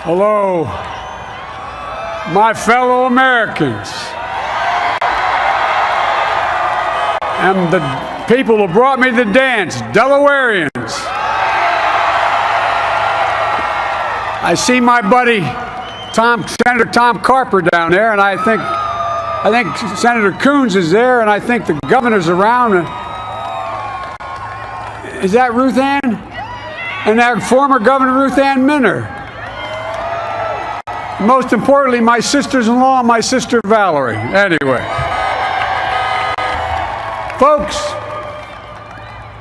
Hello, my fellow Americans, and the people who brought me to the dance, Delawareans. I see my buddy Senator Tom Carper down there, and I think Senator Coons is there, and I think the governor's around. Is that Ruth Ann? And our former Governor Ruth Ann Minner. Most importantly, my sisters-in-law and my sister Valerie. Anyway. Folks,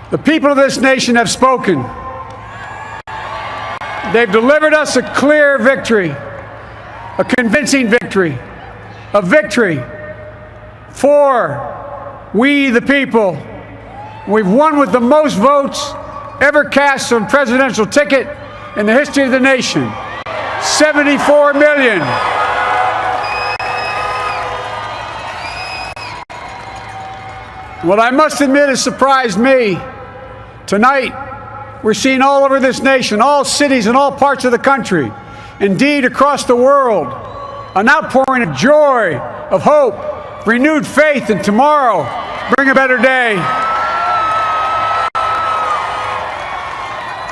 the people of this nation have spoken. They've delivered us a clear victory, a convincing victory, a victory for we the people. We've won with the most votes ever cast on a presidential ticket in the history of the nation. 74 million. What I must admit has surprised me. Tonight, we're seeing all over this nation, all cities and all parts of the country, indeed across the world, an outpouring of joy, of hope, renewed faith in tomorrow, bring a better day.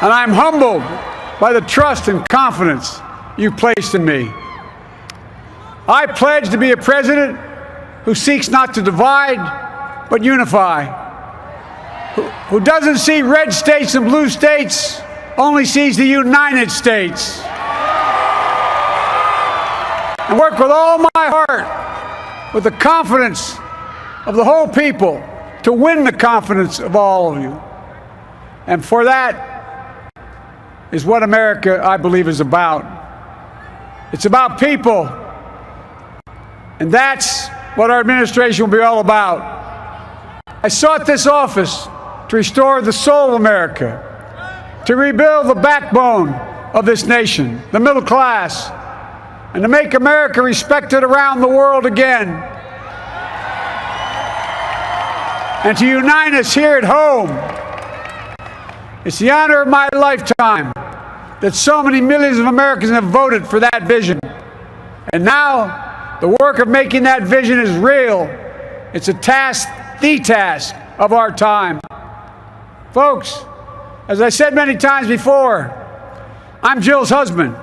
And I'm humbled by the trust and confidence you've placed in me. I pledge to be a president who seeks not to divide, but unify, who doesn't see red states and blue states, only sees the United States. And work with all my heart, with the confidence of the whole people, to win the confidence of all of you. And for that is what America, I believe, is about. It's about people. And that's what our administration will be all about. I sought this office to restore the soul of America, to rebuild the backbone of this nation, the middle class, and to make America respected around the world again, and to unite us here at home. It's the honor of my lifetime that so many millions of Americans have voted for that vision. And now, the work of making that vision is real. It's a task, the task of our time. Folks, as I said many times before, I'm Jill's husband.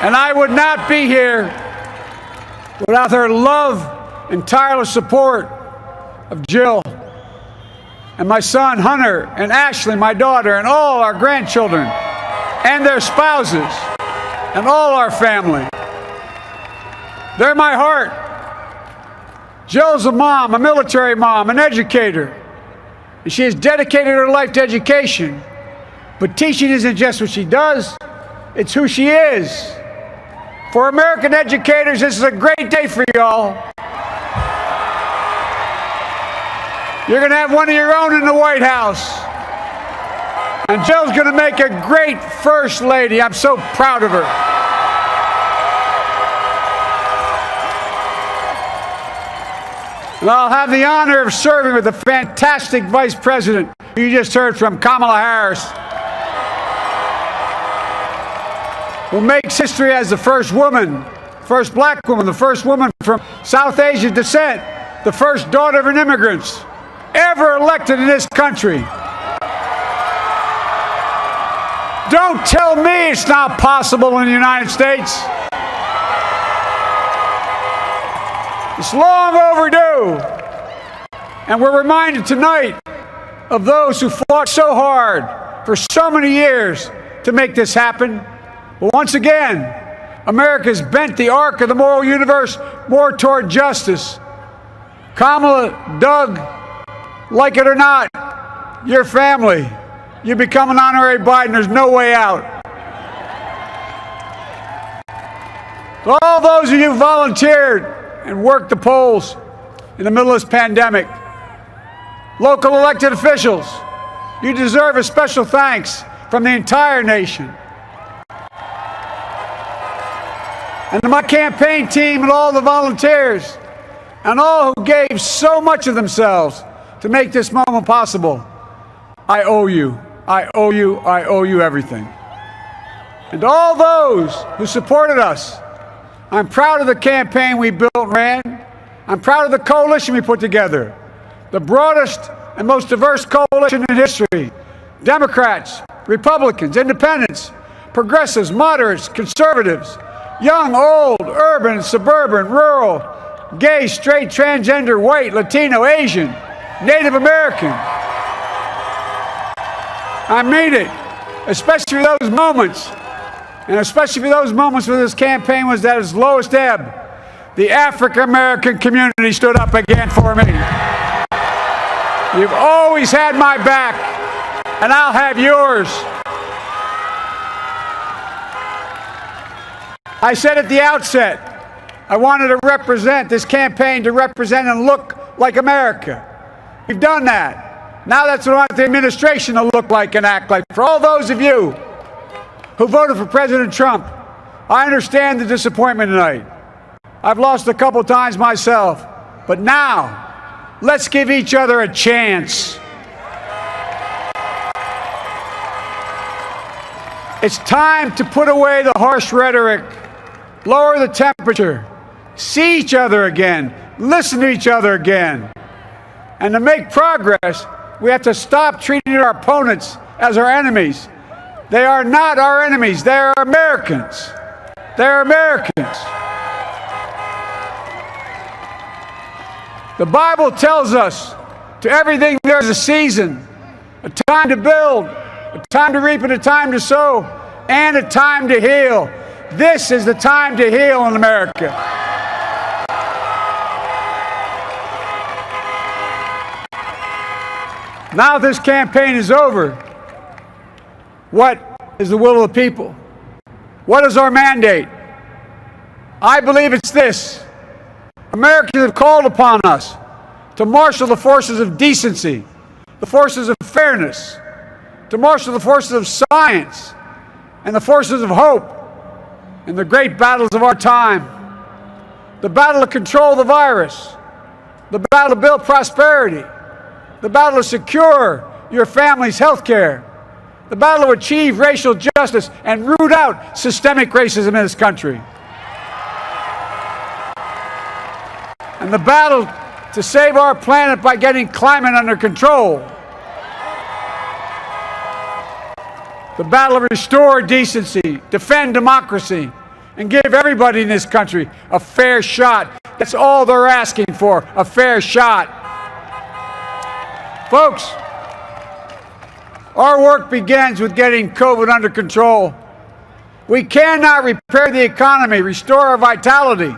And I would not be here without her love and tireless support of Jill and my son Hunter and Ashley, my daughter, and all our grandchildren and their spouses and all our family. They're my heart. Jill's a mom, a military mom, an educator. And she has dedicated her life to education. But teaching isn't just what she does, it's who she is. For American educators, this is a great day for y'all. You're going to have one of your own in the White House. And Jill's going to make a great First Lady. I'm so proud of her. And I'll have the honor of serving with the fantastic Vice President who you just heard from, Kamala Harris, who makes history as the first woman, first black woman, the first woman from South Asian descent, the first daughter of an immigrant ever elected in this country. Don't tell me it's not possible in the United States. It's long overdue. And we're reminded tonight of those who fought so hard for so many years to make this happen. But once again, America's bent the arc of the moral universe more toward justice. Kamala, Doug, like it or not, your family, you become an honorary Biden, there's no way out. To all those of you who volunteered and worked the polls in the middle of this pandemic, local elected officials, you deserve a special thanks from the entire nation. And to my campaign team and all the volunteers and all who gave so much of themselves to make this moment possible, I owe you. I owe you. I owe you everything. and to all those who supported us. I'm proud of the campaign we built and ran. I'm proud of the coalition we put together, the broadest and most diverse coalition in history. Democrats, Republicans, Independents, progressives, moderates, conservatives, young, old, urban, suburban, rural, gay, straight, transgender, white, Latino, Asian, Native American. I mean it, especially for those moments, and especially for those moments when this campaign was at its lowest ebb. The African American community stood up again for me. You've always had my back, and I'll have yours. I said at the outset, I wanted to represent this campaign, to represent and look like America. We've done that. Now that's what I want the administration to look like and act like. For all those of you who voted for President Trump, I understand the disappointment tonight. I've lost a couple times myself, but now let's give each other a chance. It's time to put away the harsh rhetoric, lower the temperature, see each other again, listen to each other again. And to make progress, we have to stop treating our opponents as our enemies. They are not our enemies. They are Americans. They're Americans. The Bible tells us, to everything there's a season, a time to build, a time to reap, and a time to sow, and a time to heal. This is the time to heal in America. Now this campaign is over. What is the will of the people? What is our mandate? I believe it's this. Americans have called upon us to marshal the forces of decency, the forces of fairness, to marshal the forces of science and the forces of hope in the great battles of our time. The battle to control the virus, the battle to build prosperity, the battle to secure your family's health care, the battle to achieve racial justice and root out systemic racism in this country, and the battle to save our planet by getting climate under control, the battle to restore decency, defend democracy, and give everybody in this country a fair shot. That's all they're asking for, a fair shot. Folks, our work begins with getting COVID under control. We cannot repair the economy, restore our vitality,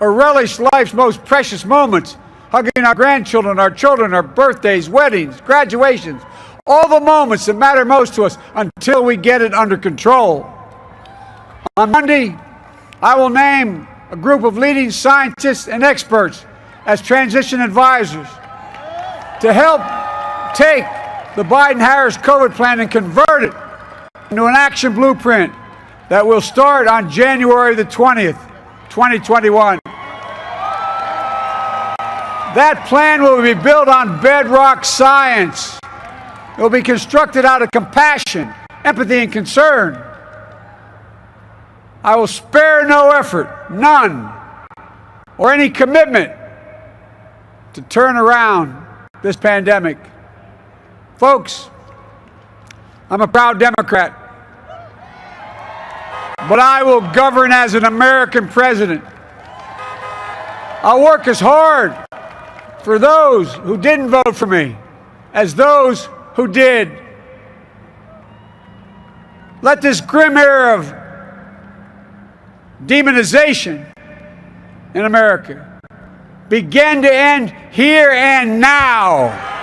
or relish life's most precious moments, hugging our grandchildren, our children, our birthdays, weddings, graduations, all the moments that matter most to us, until we get it under control. On Monday, I will name a group of leading scientists and experts as transition advisors to help take the Biden-Harris COVID plan and convert it into an action blueprint that will start on January the 20th, 2021. That plan will be built on bedrock science. It will be constructed out of compassion, empathy, and concern. I will spare no effort, none, or any commitment to turn around this pandemic. Folks, I'm a proud Democrat, but I will govern as an American president. I'll work as hard for those who didn't vote for me as those who did. Let this grim era of demonization in America begin to end here and now.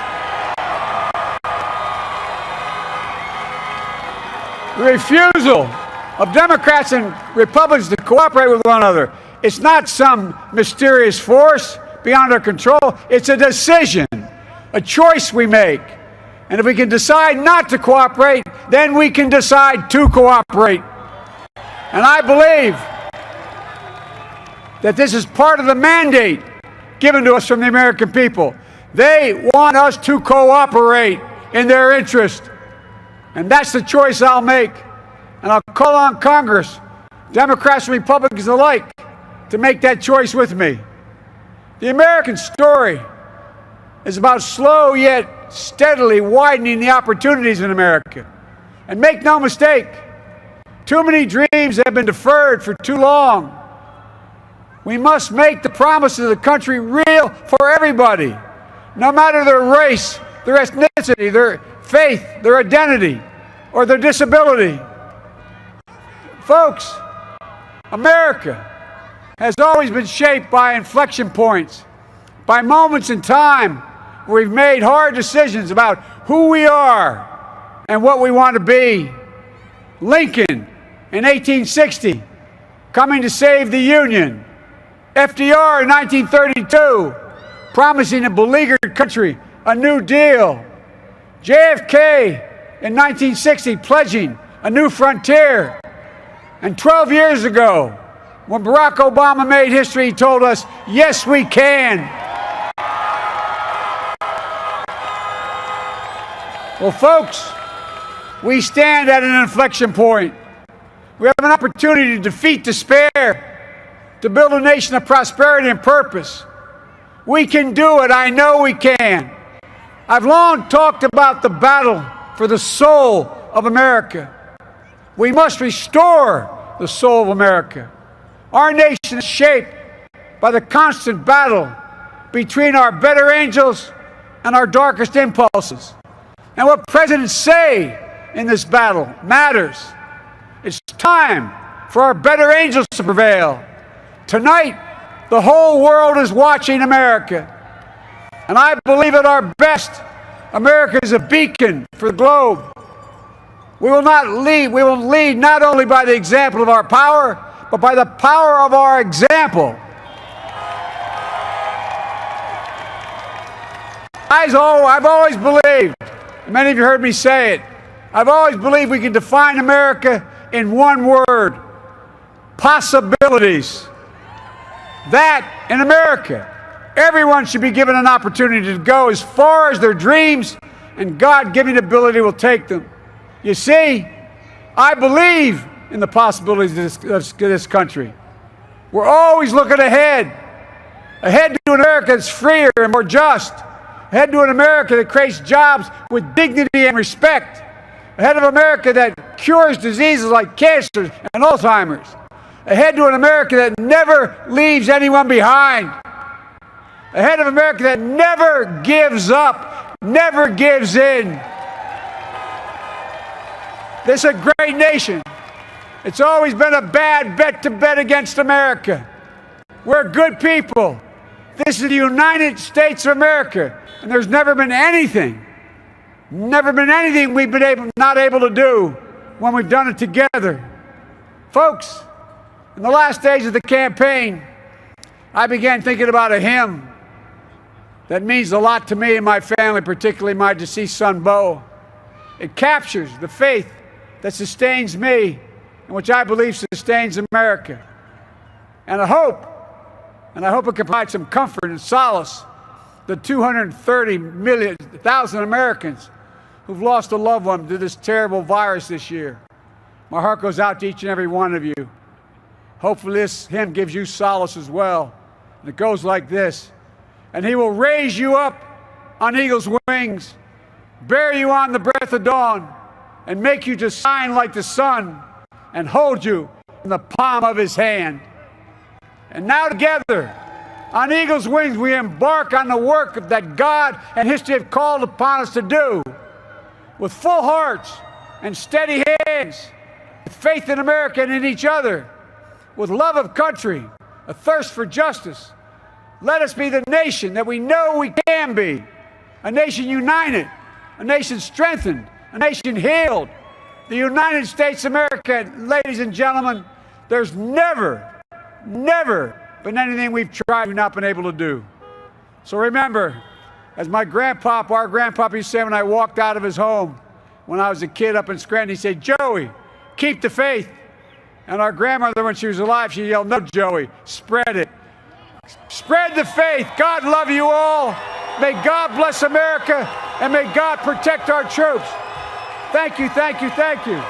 The refusal of Democrats and Republicans to cooperate with one another, it's not some mysterious force beyond our control. It's a decision, a choice we make. And if we can decide not to cooperate, then we can decide to cooperate. And I believe that this is part of the mandate given to us from the American people. They want us to cooperate in their interest. And that's the choice I'll make. And I'll call on Congress, Democrats and Republicans alike, to make that choice with me. The American story is about slow yet steadily widening the opportunities in America. And make no mistake, too many dreams have been deferred for too long. We must make the promises of the country real for everybody, no matter their race, their ethnicity, their faith, their identity, or their disability. Folks, America has always been shaped by inflection points, by moments in time where we've made hard decisions about who we are and what we want to be. Lincoln in 1860, coming to save the Union. FDR in 1932, promising a beleaguered country a new deal. JFK in 1960, pledging a new frontier. And 12 years ago, when Barack Obama made history, he told us, yes, we can. Well, folks, we stand at an inflection point. We have an opportunity to defeat despair, to build a nation of prosperity and purpose. We can do it. I know we can. I've long talked about the battle for the soul of America. We must restore the soul of America. Our nation is shaped by the constant battle between our better angels and our darkest impulses. And what presidents say in this battle matters. It's time for our better angels to prevail. Tonight, the whole world is watching America. And I believe at our best, America is a beacon for the globe. We will lead not only by the example of our power, but by the power of our example. I've always believed, many of you heard me say it, I've always believed we can define America in one word: possibilities. That in America, everyone should be given an opportunity to go as far as their dreams and God-given ability will take them. You see, I believe in the possibilities of this country. We're always looking ahead to an America that's freer and more just, ahead to an America that creates jobs with dignity and respect, ahead of America that cures diseases like cancer and Alzheimer's, ahead to an America that never leaves anyone behind, ahead of America that never gives up, never gives in. This is a great nation. It's always been a bad bet to bet against America. We're good people. This is the United States of America, and there's never been anything we've been not able to do when we've done it together. Folks, in the last days of the campaign, I began thinking about a hymn that means a lot to me and my family, particularly my deceased son, Bo. It captures the faith that sustains me and which I believe sustains America. And I hope it can provide some comfort and solace to 230,000 Americans who've lost a loved one to this terrible virus this year. My heart goes out to each and every one of you. Hopefully this hymn gives you solace as well. And it goes like this: and he will raise you up on eagle's wings, bear you on the breath of dawn, and make you to shine like the sun, and hold you in the palm of his hand. And now together, on eagle's wings, we embark on the work that God and history have called upon us to do, with full hearts and steady hands, with faith in America and in each other, with love of country, a thirst for justice. Let us be the nation that we know we can be, a nation united, a nation strengthened, a nation healed. The United States of America, ladies and gentlemen, there's never been anything we've tried we've not been able to do. So remember, as our grandpapa used to say when I walked out of his home when I was a kid up in Scranton, he said, "Joey, keep the faith." And our grandmother, when she was alive, she yelled, "No, Joey, spread it. Spread the faith." God love you all. May God bless America, and may God protect our troops. Thank you, thank you, thank you.